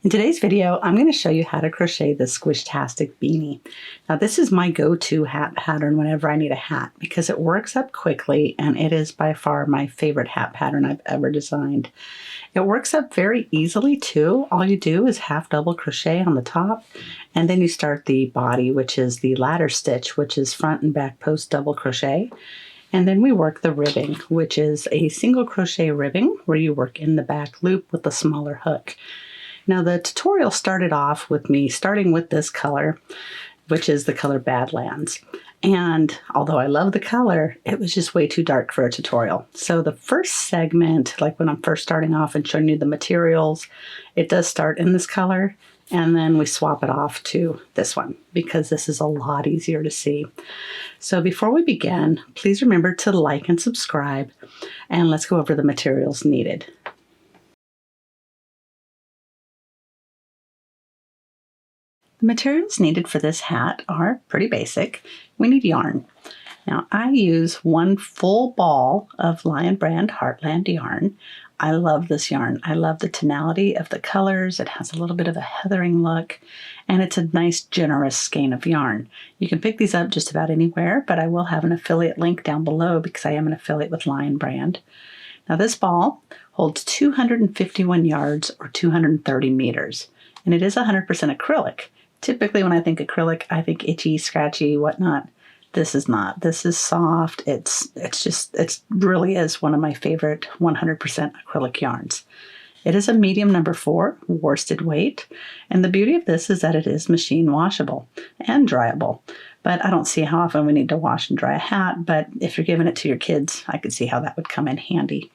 In today's video, I'm going to show you how to crochet the Squishtastic Beanie. Now this is my go-to hat pattern whenever I need a hat because it works up quickly and it is by far my favorite hat pattern I've ever designed. It works up very easily too. All you do is half double crochet on the top and then you start the body, which is the ladder stitch, which is front and back post double crochet. And then we work the ribbing, which is a single crochet ribbing where you work in the back loop with a smaller hook. Now the tutorial started off with me starting with this color, which is the color Badlands. And although I love the color, it was just way too dark for a tutorial. So the first segment, like when I'm first starting off and showing you the materials, it does start in this color. And then we swap it off to this one because this is a lot easier to see. So before we begin, please remember to like and subscribe, and let's go over the materials needed. The materials needed for this hat are pretty basic. We need yarn. Now I use one full ball of Lion Brand Heartland yarn. I love this yarn. I love the tonality of the colors. It has a little bit of a heathering look, and it's a nice generous skein of yarn. You can pick these up just about anywhere, but I will have an affiliate link down below because I am an affiliate with Lion Brand. Now this ball holds 251 yards or 230 meters, and it is 100% acrylic. Typically when I think acrylic, I think itchy, scratchy, whatnot. This is not. This is soft. It really is one of my favorite 100% acrylic yarns. It is a medium number 4 worsted weight, and the beauty of this is that it is machine washable and dryable. But I don't see how often we need to wash and dry a hat, but if you're giving it to your kids, I could see how that would come in handy.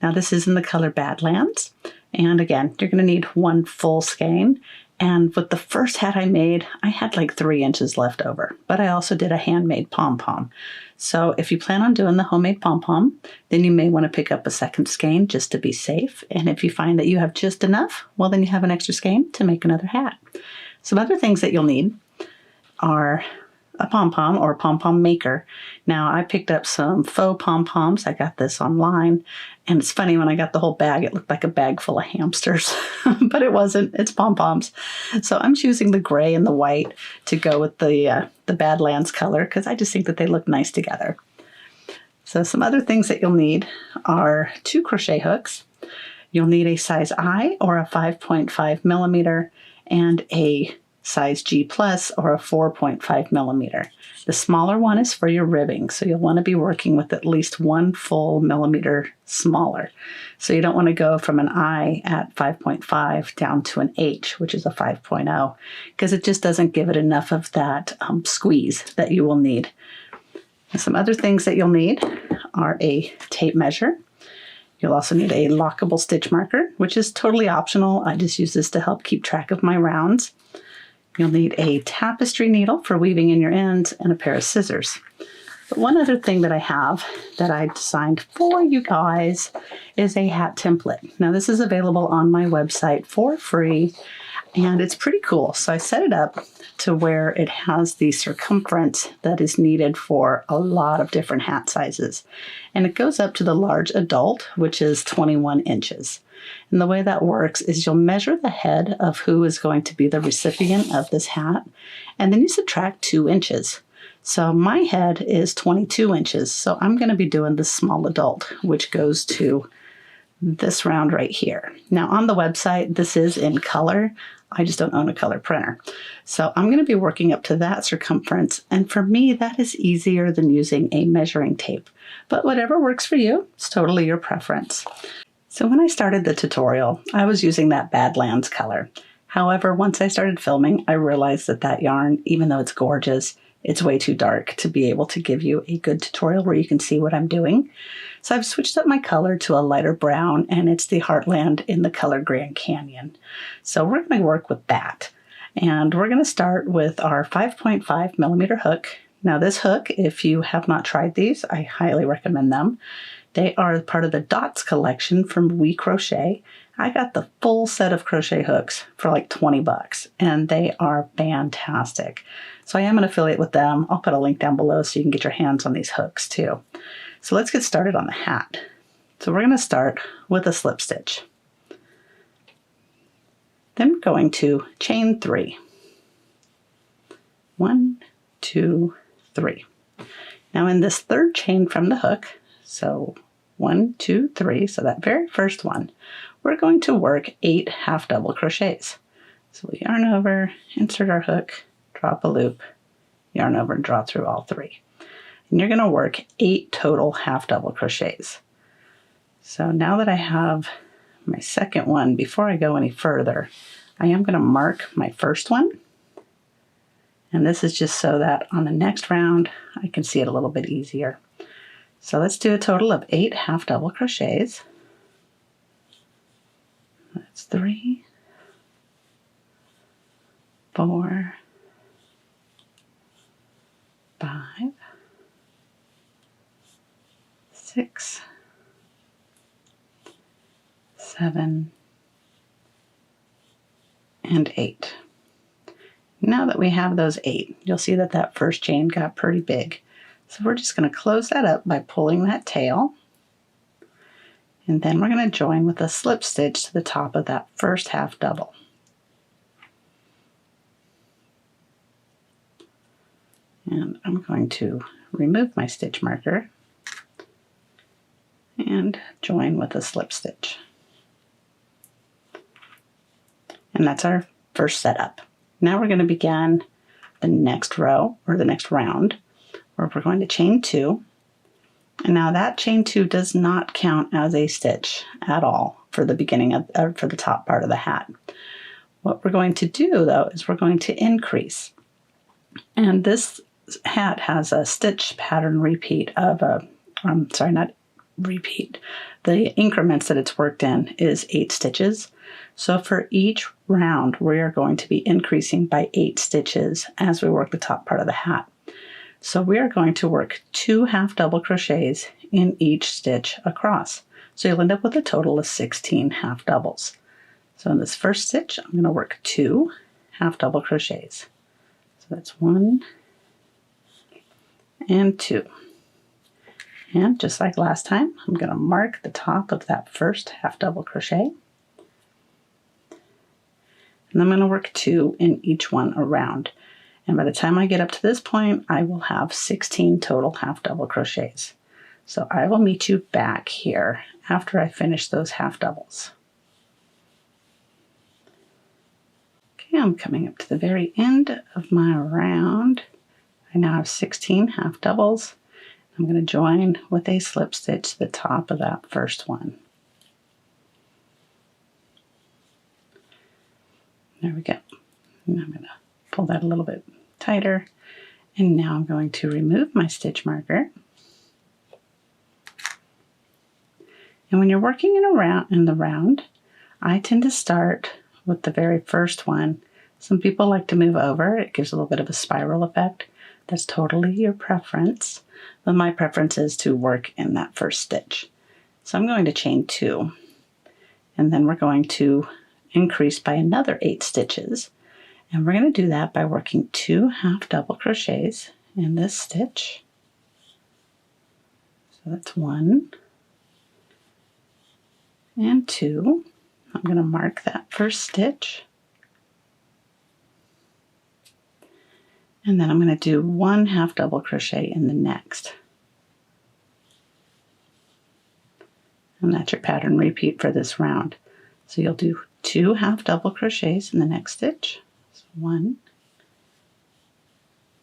Now this is in the color Badlands, and again, you're going to need one full skein. And with the first hat I made, I had like 3 inches left over, but I also did a handmade pom-pom. So if you plan on doing the homemade pom-pom, then you may want to pick up a second skein just to be safe. And if you find that you have just enough, well, then you have an extra skein to make another hat. Some other things that you'll need are a pom-pom or a pom-pom maker. Now I picked up some faux pom-poms. I got this online, and it's funny, when I got the whole bag, it looked like a bag full of hamsters, but it wasn't. It's pom-poms. So I'm choosing the gray and the white to go with the Badlands color because I just think that they look nice together. So some other things that you'll need are 2 crochet hooks. You'll need a size I or a 5.5 millimeter and a size G plus or a 4.5 millimeter. The smaller one is for your ribbing, so you'll want to be working with at least 1 full millimeter smaller. So you don't want to go from an I at 5.5 down to an H, which is a 5.0, because it just doesn't give it enough of that squeeze that you will need. And some other things that you'll need are a tape measure. You'll also need a lockable stitch marker, which is totally optional. I just use this to help keep track of my rounds. You'll need a tapestry needle for weaving in your ends and a pair of scissors. But one other thing that I have that I designed for you guys is a hat template. Now this is available on my website for free, and it's pretty cool. So I set it up to where it has the circumference that is needed for a lot of different hat sizes. And it goes up to the large adult, which is 21 inches. And the way that works is you'll measure the head of who is going to be the recipient of this hat, and then you subtract 2 inches. So my head is 22 inches, so I'm going to be doing the small adult, which goes to this round right here. Now on the website, this is in color. I just don't own a color printer. So I'm going to be working up to that circumference, and for me that is easier than using a measuring tape. But whatever works for you, it's totally your preference. So when I started the tutorial, I was using that Badlands color. However, once I started filming, I realized that that yarn, even though it's gorgeous, it's way too dark to be able to give you a good tutorial where you can see what I'm doing. So I've switched up my color to a lighter brown, and it's the Heartland in the color Grand Canyon. So we're going to work with that. And we're going to start with our 5.5 millimeter hook. Now this hook, if you have not tried these, I highly recommend them. They are part of the Dots collection from We Crochet. I got the full set of crochet hooks for like 20 bucks, and they are fantastic. So I am an affiliate with them. I'll put a link down below so you can get your hands on these hooks too. So let's get started on the hat. So we're going to start with a slip stitch. Then we're going to chain 3. 1, 2, 3. Now in this third chain from the hook, so 1, 2, 3, so that very first one, we're going to work 8 half double crochets. So we yarn over, insert our hook, drop a loop, yarn over and draw through all 3. And you're going to work 8 total half double crochets. So now that I have my second one, before I go any further, I am going to mark my first one. And this is just so that on the next round, I can see it a little bit easier. So let's do a total of 8 half double crochets. That's 3, 4, 5, 6, 7, and 8. Now that we have those 8, you'll see that that first chain got pretty big. So we're just going to close that up by pulling that tail. And then we're going to join with a slip stitch to the top of that first half double. And I'm going to remove my stitch marker and join with a slip stitch. And that's our first setup. Now we're going to begin the next row, or the next round, where we're going to chain 2. And now that chain 2 does not count as a stitch at all for the beginning of, for the top part of the hat. What we're going to do though is we're going to increase. And this hat has a stitch pattern repeat of not repeat. The increments that it's worked in is 8 stitches. So for each round, we are going to be increasing by 8 stitches as we work the top part of the hat. So we are going to work 2 half double crochets in each stitch across. So you'll end up with a total of 16 half doubles. So in this first stitch, I'm going to work 2 half double crochets. So that's 1 and 2. And just like last time, I'm going to mark the top of that first half double crochet. And I'm going to work 2 in each one around. And by the time I get up to this point, I will have 16 total half double crochets. So I will meet you back here after I finish those half doubles. Okay, I'm coming up to the very end of my round. I now have 16 half doubles. I'm going to join with a slip stitch to the top of that first one. There we go. And I'm going to pull that a little bit tighter. And now I'm going to remove my stitch marker. And when you're working in the round, I tend to start with the very first one. Some people like to move over. It gives a little bit of a spiral effect. That's totally your preference. But my preference is to work in that first stitch. So I'm going to chain 2. And then we're going to increase by another 8 stitches. And we're going to do that by working 2 half double crochets in this stitch. So that's 1 and 2. I'm going to mark that first stitch. And then I'm going to do 1 half double crochet in the next. And that's your pattern repeat for this round. So you'll do 2 half double crochets in the next stitch. So 1,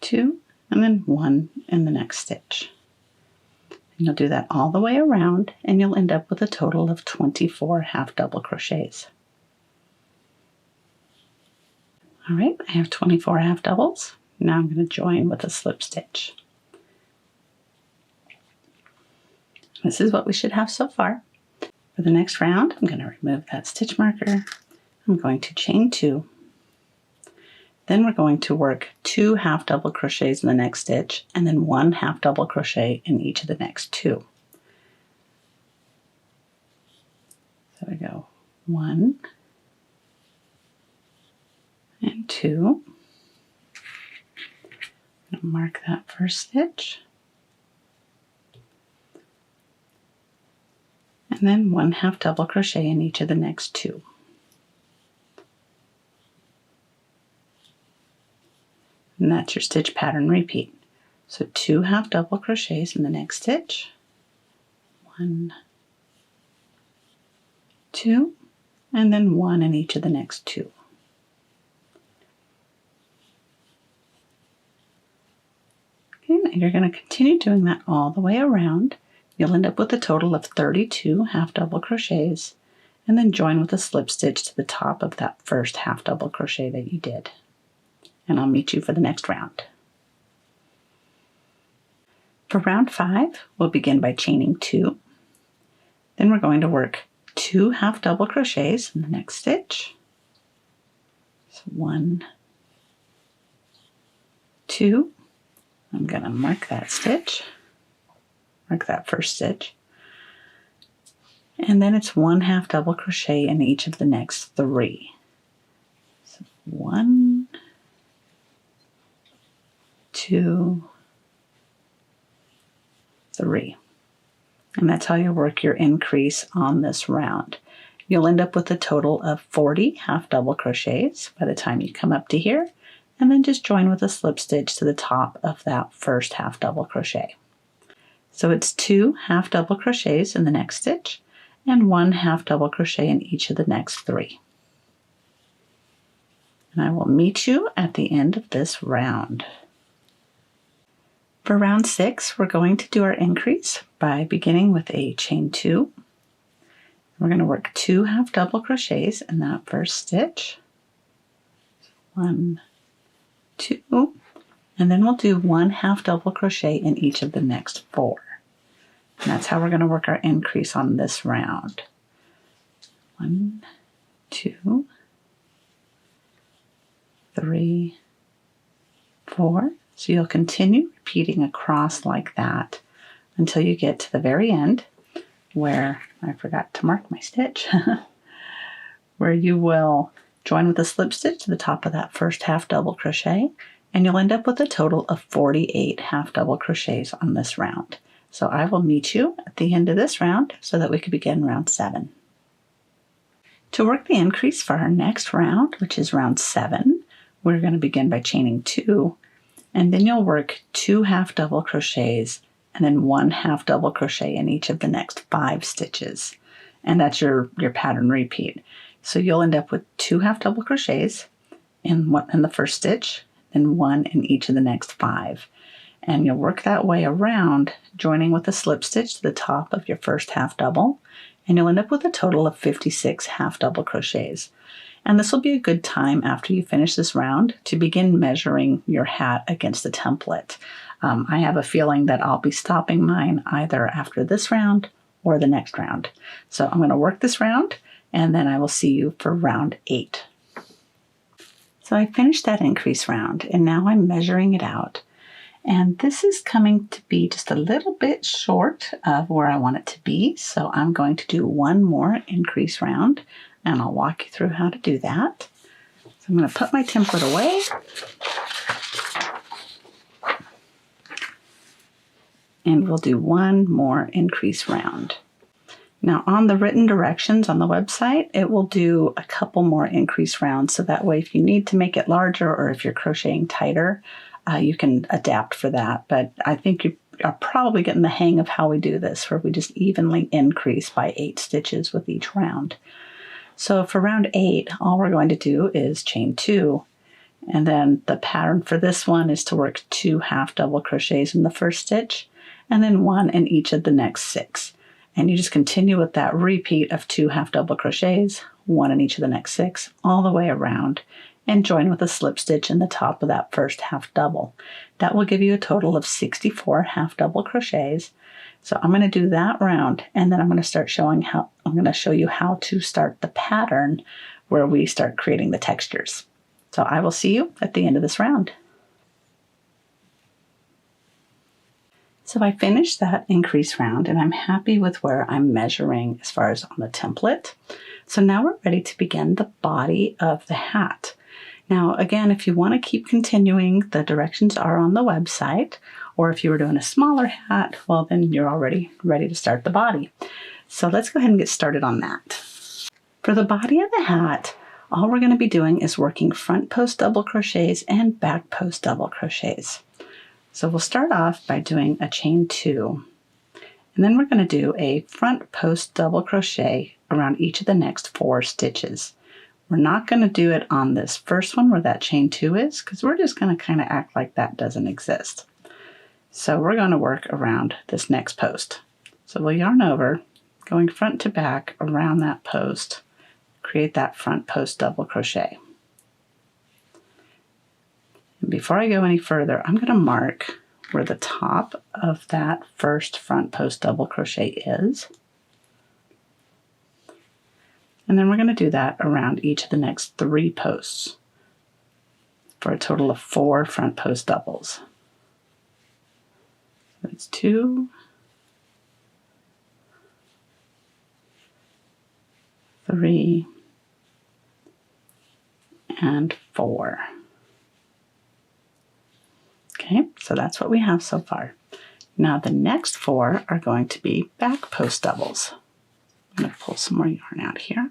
2, and then 1 in the next stitch. And you'll do that all the way around, and you'll end up with a total of 24 half double crochets. All right, I have 24 half doubles. Now I'm going to join with a slip stitch. This is what we should have so far. For the next round, I'm going to remove that stitch marker. I'm going to chain 2. Then we're going to work 2 half double crochets in the next stitch, and then 1 half double crochet in each of the next 2. So we go 1 and 2. I'm going to mark that first stitch. And then 1 half double crochet in each of the next 2. and that's your stitch pattern repeat. So 2 half double crochets in the next stitch, 1, 2, and then 1 in each of the next 2. Okay, and you're going to continue doing that all the way around. You'll end up with a total of 32 half double crochets, and then join with a slip stitch to the top of that first half double crochet that you did. And I'll meet you for the next round. For round 5, we'll begin by chaining 2. Then we're going to work 2 half double crochets in the next stitch. So 1, 2. I'm going to mark that stitch, mark that first stitch. And then it's 1 half double crochet in each of the next 3. So 1, 2, 3. And that's how you work your increase on this round. You'll end up with a total of 40 half double crochets by the time you come up to here, and then just join with a slip stitch to the top of that first half double crochet. So it's 2 half double crochets in the next stitch and 1 half double crochet in each of the next 3. And I will meet you at the end of this round. For round 6, we're going to do our increase by beginning with a chain 2. We're going to work 2 half double crochets in that first stitch. 1, 2, and then we'll do 1 half double crochet in each of the next 4. And that's how we're going to work our increase on this round. 1, 2, 3, 4. So you'll continue repeating across like that until you get to the very end, where I forgot to mark my stitch, where you will join with a slip stitch to the top of that first half double crochet, and you'll end up with a total of 48 half double crochets on this round. So I will meet you at the end of this round so that we can begin round 7. To work the increase for our next round, which is round 7, we're going to begin by chaining 2, and then you'll work 2 half double crochets and then 1 half double crochet in each of the next 5 stitches. And that's your pattern repeat. So you'll end up with 2 half double crochets in the first stitch, then 1 in each of the next 5. And you'll work that way around, joining with a slip stitch to the top of your first half double, and you'll end up with a total of 56 half double crochets. And this will be a good time after you finish this round to begin measuring your hat against the template. I have a feeling that I'll be stopping mine either after this round or the next round. So I'm going to work this round, and then I will see you for round 8. So I finished that increase round, and now I'm measuring it out. And this is coming to be just a little bit short of where I want it to be. So I'm going to do one more increase round, and I'll walk you through how to do that. So I'm going to put my template away. And we'll do one more increase round. Now on the written directions on the website, it will do a couple more increase rounds. So that way if you need to make it larger or if you're crocheting tighter, you can adapt for that. But I think you are probably getting the hang of how we do this, where we just evenly increase by 8 stitches with each round. So for round 8, all we're going to do is chain 2. And then the pattern for this one is to work 2 half double crochets in the first stitch, and then 1 in each of the next 6. And you just continue with that repeat of 2 half double crochets, 1 in each of the next 6, all the way around, and join with a slip stitch in the top of that first half double. That will give you a total of 64 half double crochets. So I'm going to do that round, and then I'm going to show you how to start the pattern where we start creating the textures. So I will see you at the end of this round. So I finished that increase round, and I'm happy with where I'm measuring as far as on the template. So now we're ready to begin the body of the hat. Now again, if you want to keep continuing, the directions are on the website, or if you were doing a smaller hat, well then you're already ready to start the body. So let's go ahead and get started on that. For the body of the hat, all we're going to be doing is working front post double crochets and back post double crochets. So we'll start off by doing a chain 2, and then we're going to do a front post double crochet around each of the next 4 stitches. We're not going to do it on this first one where that chain 2 is, because we're just going to kind of act like that doesn't exist. So we're going to work around this next post. So we'll yarn over, going front to back around that post, create that front post double crochet. And before I go any further, I'm going to mark where the top of that first front post double crochet is. And then we're going to do that around each of the next 3 posts for a total of 4 front post doubles. That's 2, 3, and 4. Okay, so that's what we have so far. Now the next 4 are going to be back post doubles. I'm going to pull some more yarn out here.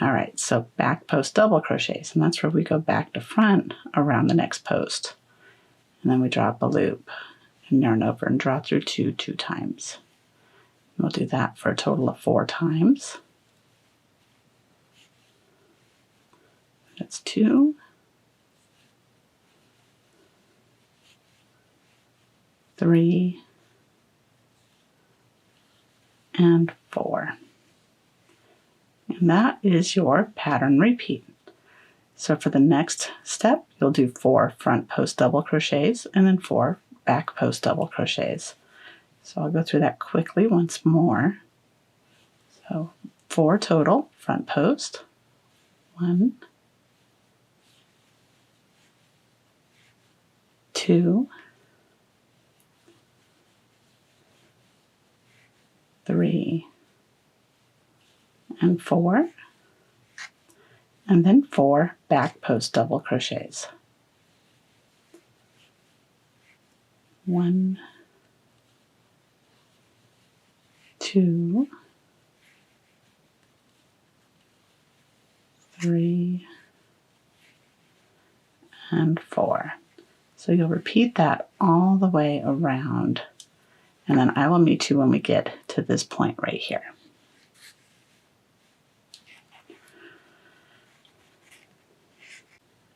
All right, so back post double crochets, and that's where we go back to front around the next post. And then we drop a loop and yarn over and draw through 2 times. We'll do that for a total of 4 times. That's 2, 3, and 4. And that is your pattern repeat. So for the next step, you'll do 4 front post double crochets and then 4 back post double crochets. So I'll go through that quickly once more. So 4 total front post. 1, 2, 3, and 4, and then 4 back post double crochets. 1, 2, 3, and 4. So you'll repeat that all the way around, and then I will meet you when we get to this point right here.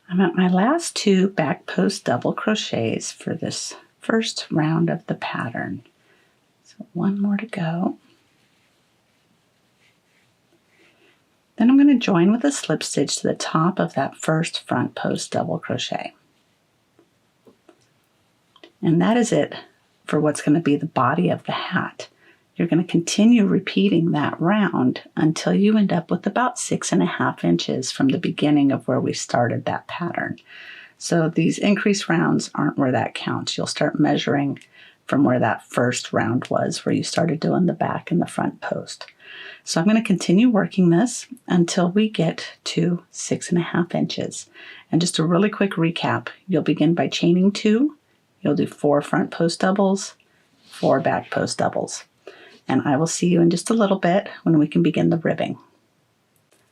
I'm at my last 2 back post double crochets for this first round of the pattern. So 1 more to go. Then I'm going to join with a slip stitch to the top of that first front post double crochet. And that is it for what's going to be the body of the hat. You're going to continue repeating that round until you end up with about 6.5 inches from the beginning of where we started that pattern. So these increased rounds aren't where that counts. You'll start measuring from where that first round was, where you started doing the back and the front post. So I'm going to continue working this until we get to 6.5 inches. And just a really quick recap, you'll begin by chaining 2. You'll do 4 front post doubles, 4 back post doubles. And I will see you in just a little bit when we can begin the ribbing.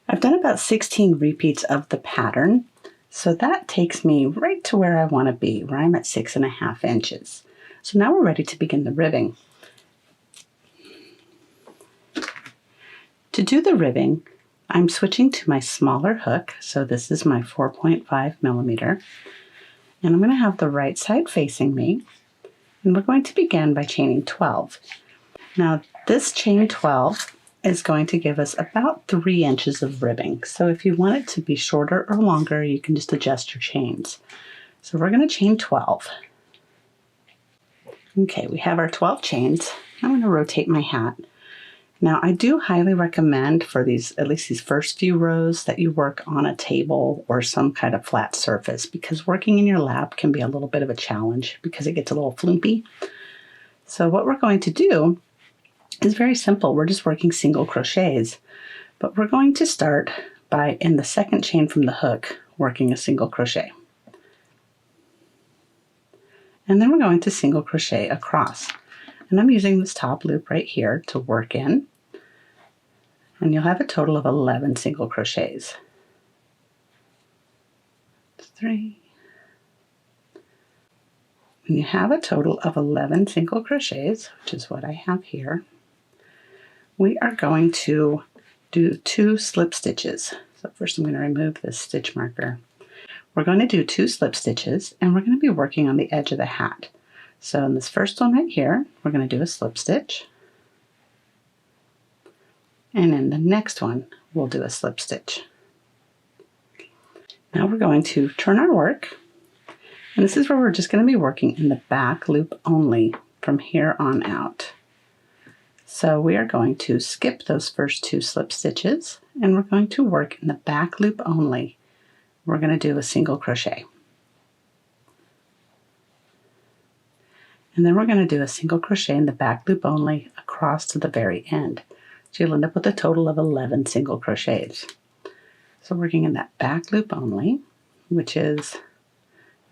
I've done about 16 repeats of the pattern, so that takes me right to where I want to be, where I'm at 6.5 inches. So now we're ready to begin the ribbing. To do the ribbing, I'm switching to my smaller hook, so this is my 4.5 millimeter, and I'm going to have the right side facing me, and we're going to begin by chaining 12. Now this chain 12 is going to give us about 3 inches of ribbing, so if you want it to be shorter or longer, you can just adjust your chains. So we're going to chain 12. Okay, we have our 12 chains. I'm going to rotate my hat. Now I do highly recommend for these, at least these first few rows, that you work on a table or some kind of flat surface, because working in your lap can be a little bit of a challenge because it gets a little flumpy. So what we're going to do is very simple. We're just working single crochets, but we're going to start by, in the second chain from the hook, working a single crochet. And then we're going to single crochet across. And I'm using this top loop right here to work in. And you'll have a total of 11 single crochets. 3. When you have a total of 11 single crochets, which is what I have here, we are going to do 2 slip stitches. So first I'm going to remove this stitch marker. We're going to do 2 slip stitches, and we're going to be working on the edge of the hat. So in this first one right here, we're going to do a slip stitch. And in the next one, we'll do a slip stitch. Now we're going to turn our work. And this is where we're just going to be working in the back loop only from here on out. So we are going to skip those first 2 slip stitches, and we're going to work in the back loop only. We're going to do a single crochet. And then we're going to do a single crochet in the back loop only across to the very end. So you'll end up with a total of 11 single crochets. So working in that back loop only, which is,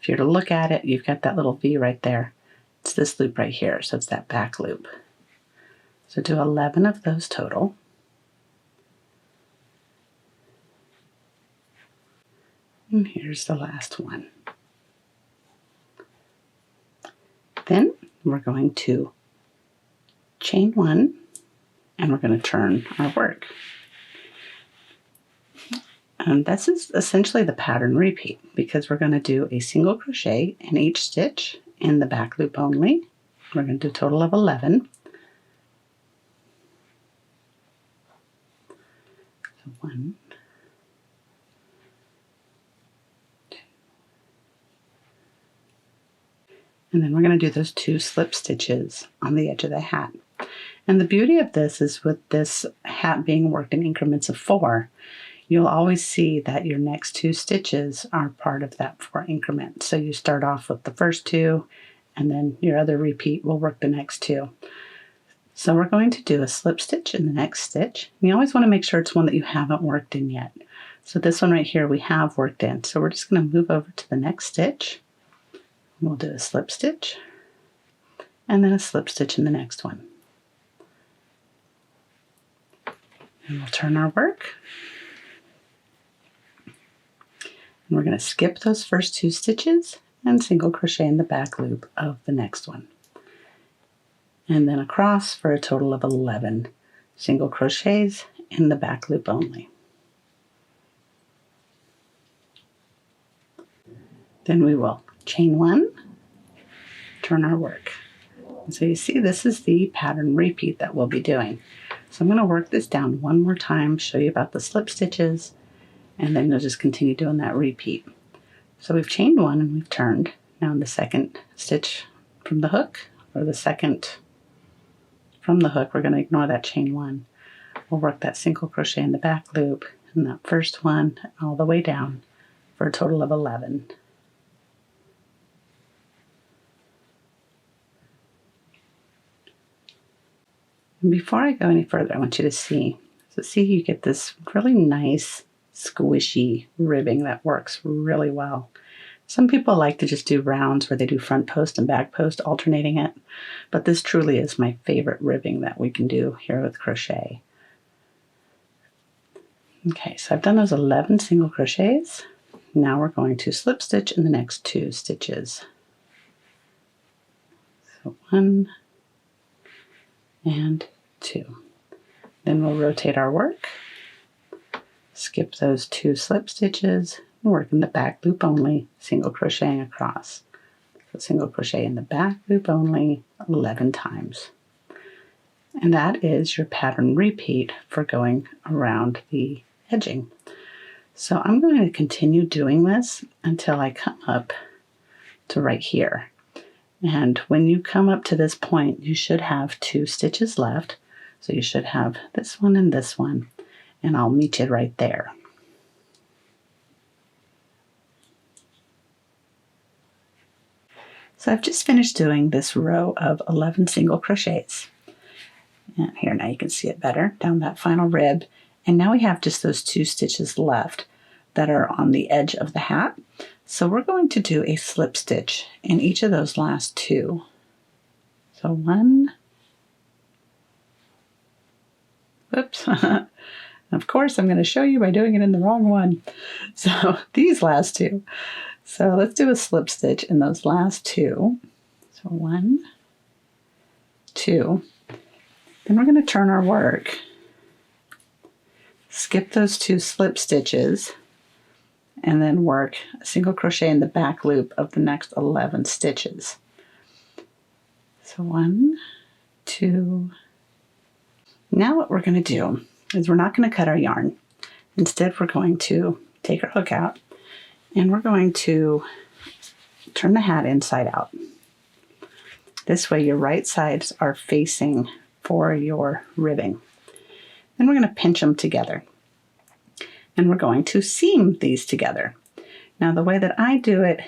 if you're to look at it, you've got that little V right there. It's this loop right here, so it's that back loop. So do 11 of those total. And here's the last one. Then we're going to chain 1, and we're going to turn our work. And this is essentially the pattern repeat, because we're going to do a single crochet in each stitch in the back loop only. We're going to do a total of 11. So 1, 2, and then we're going to do those 2 slip stitches on the edge of the hat. And the beauty of this is, with this hat being worked in increments of 4, you'll always see that your next 2 stitches are part of that 4 increment. So you start off with the first 2, and then your other repeat will work the next 2. So we're going to do a slip stitch in the next stitch. And you always want to make sure it's one that you haven't worked in yet. So this one right here we have worked in. So we're just going to move over to the next stitch. We'll do a slip stitch, and then a slip stitch in the next one. And we'll turn our work. And we're going to skip those first 2 stitches and single crochet in the back loop of the next one. And then across for a total of 11 single crochets in the back loop only. Then we will chain 1, turn our work. And so you see, this is the pattern repeat that we'll be doing. So I'm going to work this down one more time, show you about the slip stitches, and then you'll just continue doing that repeat. So we've chained 1 and we've turned. Now in the second stitch from the hook, or the second from the hook, we're going to ignore that chain 1. We'll work that single crochet in the back loop and that first one all the way down for a total of 11. And before I go any further, I want you to see. So see, you get this really nice squishy ribbing that works really well. Some people like to just do rounds where they do front post and back post, alternating it. But this truly is my favorite ribbing that we can do here with crochet. Okay, so I've done those 11 single crochets. Now we're going to slip stitch in the next 2 stitches. So 1 and 2. Then we'll rotate our work, skip those 2 slip stitches, and work in the back loop only, single crocheting across. So single crochet in the back loop only 11 times. And that is your pattern repeat for going around the edging. So I'm going to continue doing this until I come up to right here. And when you come up to this point, you should have 2 stitches left. So you should have this one and this one, and I'll meet you right there. So I've just finished doing this row of 11 single crochets. And here, now you can see it better down that final rib. And now we have just those 2 stitches left that are on the edge of the hat. So we're going to do a slip stitch in each of those last 2. So 1, whoops, Of course, I'm going to show you by doing it in the wrong one. So these last two. So let's do a slip stitch in those last two. So 1, 2. Then we're going to turn our work. Skip those 2 slip stitches and then work a single crochet in the back loop of the next 11 stitches. So 1, 2. Now what we're going to do is we're not going to cut our yarn. Instead, we're going to take our hook out and we're going to turn the hat inside out. This way your right sides are facing for your ribbing. Then we're going to pinch them together. And we're going to seam these together. Now the way that I do it,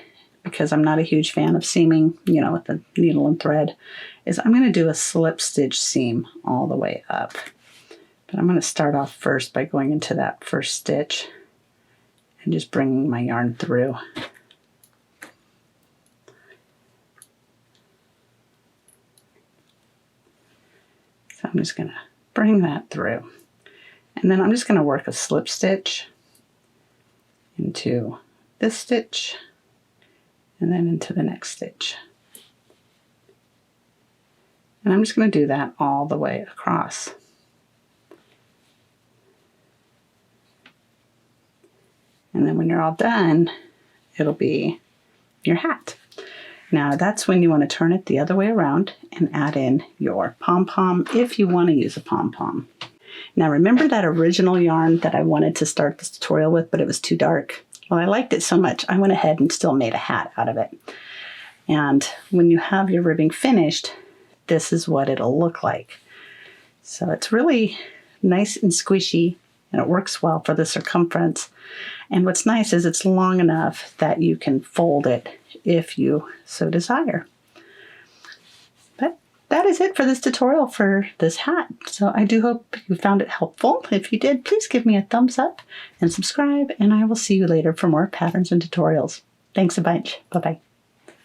because I'm not a huge fan of seaming, with the needle and thread, is I'm going to do a slip stitch seam all the way up. But I'm going to start off first by going into that first stitch and just bringing my yarn through. So I'm just going to bring that through. And then I'm just going to work a slip stitch into this stitch and then into the next stitch. And I'm just going to do that all the way across. And then when you're all done, it'll be your hat. Now that's when you want to turn it the other way around and add in your pom-pom if you want to use a pom-pom. Now remember that original yarn that I wanted to start this tutorial with, but it was too dark? Well, I liked it so much, I went ahead and still made a hat out of it. And when you have your ribbing finished, this is what it'll look like. So it's really nice and squishy, and it works well for the circumference. And what's nice is it's long enough that you can fold it if you so desire. But that is it for this tutorial for this hat. So I do hope you found it helpful. If you did, please give me a thumbs up and subscribe, and I will see you later for more patterns and tutorials. Thanks a bunch. Bye-bye.